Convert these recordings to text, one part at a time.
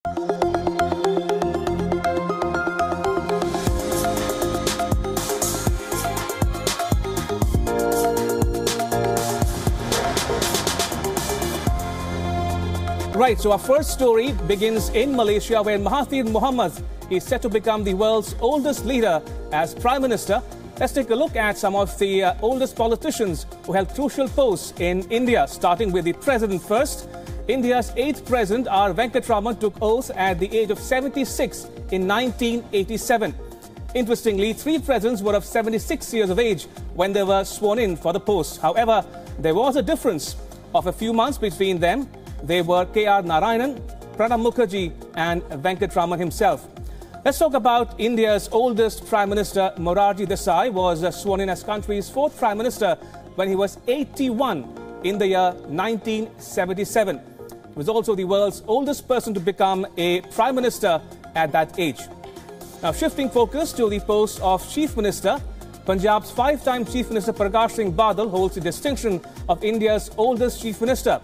Right, so our first story begins in Malaysia, where Mahathir Mohamad is set to become the world's oldest leader as Prime Minister. Let's take a look at some of the oldest politicians who held crucial posts in India, starting with the President first. India's 8th President, R. Venkatraman, took oath at the age of 76 in 1987. Interestingly, 3 presidents were of 76 years of age when they were sworn in for the post. However, there was a difference of a few months between them. They were K.R. Narayanan, Pranab Mukherjee and Venkatraman himself. Let's talk about India's oldest Prime Minister. Morarji Desai was sworn in as country's 4th Prime Minister when he was 81 in the year 1977. He was also the world's oldest person to become a Prime Minister at that age. Now, shifting focus to the post of Chief Minister, Punjab's 5-time Chief Minister Prakash Singh Badal holds the distinction of India's oldest Chief Minister.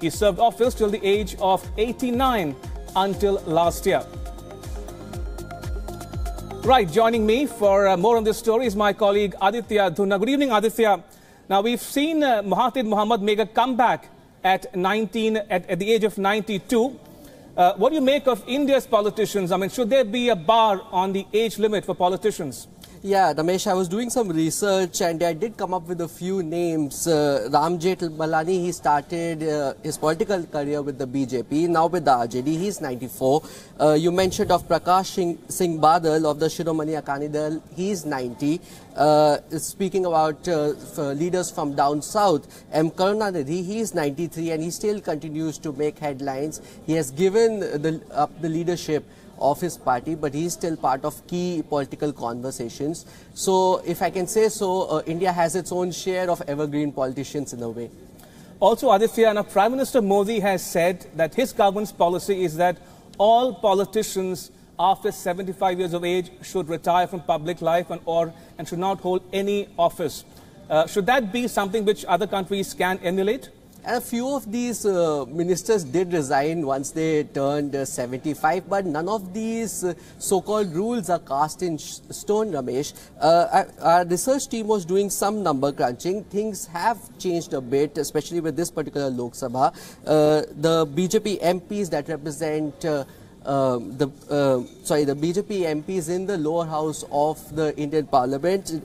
He served office till the age of 89 until last year. Right, joining me for more on this story is my colleague Aditya Dhuna. Good evening, Aditya. Now, we've seen Mahathir Mohamad make a comeback at the age of 92. What do you make of India's politicians? I mean, should there be a bar on the age limit for politicians? Yeah, Ramesh, I was doing some research and I did come up with a few names. Ram Jethmalani, he started his political career with the BJP, now with the RJD. He's 94. You mentioned of Prakash Singh Badal of the Shiromani Akali Dal. He's 90. Speaking about leaders from down south, M. Karunanidhi, he's 93 and he still continues to make headlines. He has given up the leadership of his party, but he's still part of key political conversations. So, if I can say so, India has its own share of evergreen politicians in a way. Also, Aditya, now Prime Minister Modi has said that his government's policy is that all politicians after 75 years of age should retire from public life and should not hold any office. Should that be something which other countries can emulate? And a few of these ministers did resign once they turned 75, but none of these so-called rules are cast in stone, Ramesh. Our research team was doing some number crunching. Things have changed a bit, especially with this particular Lok Sabha. The BJP MPs that represent the BJP MPs in the lower house of the Indian Parliament,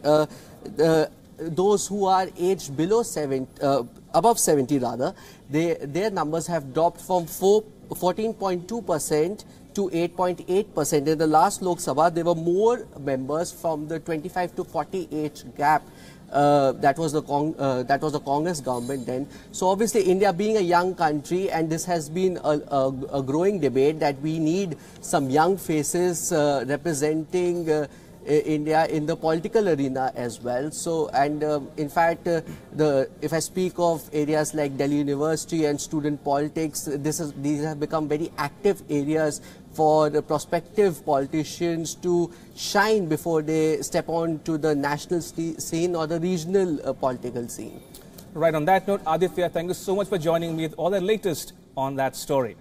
those who are aged below above 70 rather, their numbers have dropped from 14.2% to 8.8%. In the last Lok Sabha, there were more members from the 25 to 40 age gap. That was the Congress government then. So obviously India being a young country, and this has been a growing debate that we need some young faces representing India in the political arena as well. So, and in fact, if I speak of areas like Delhi University and student politics, these have become very active areas for the prospective politicians to shine before they step on to the national scene or the regional political scene. Right, on that note, Aditya, thank you so much for joining me with all the latest on that story.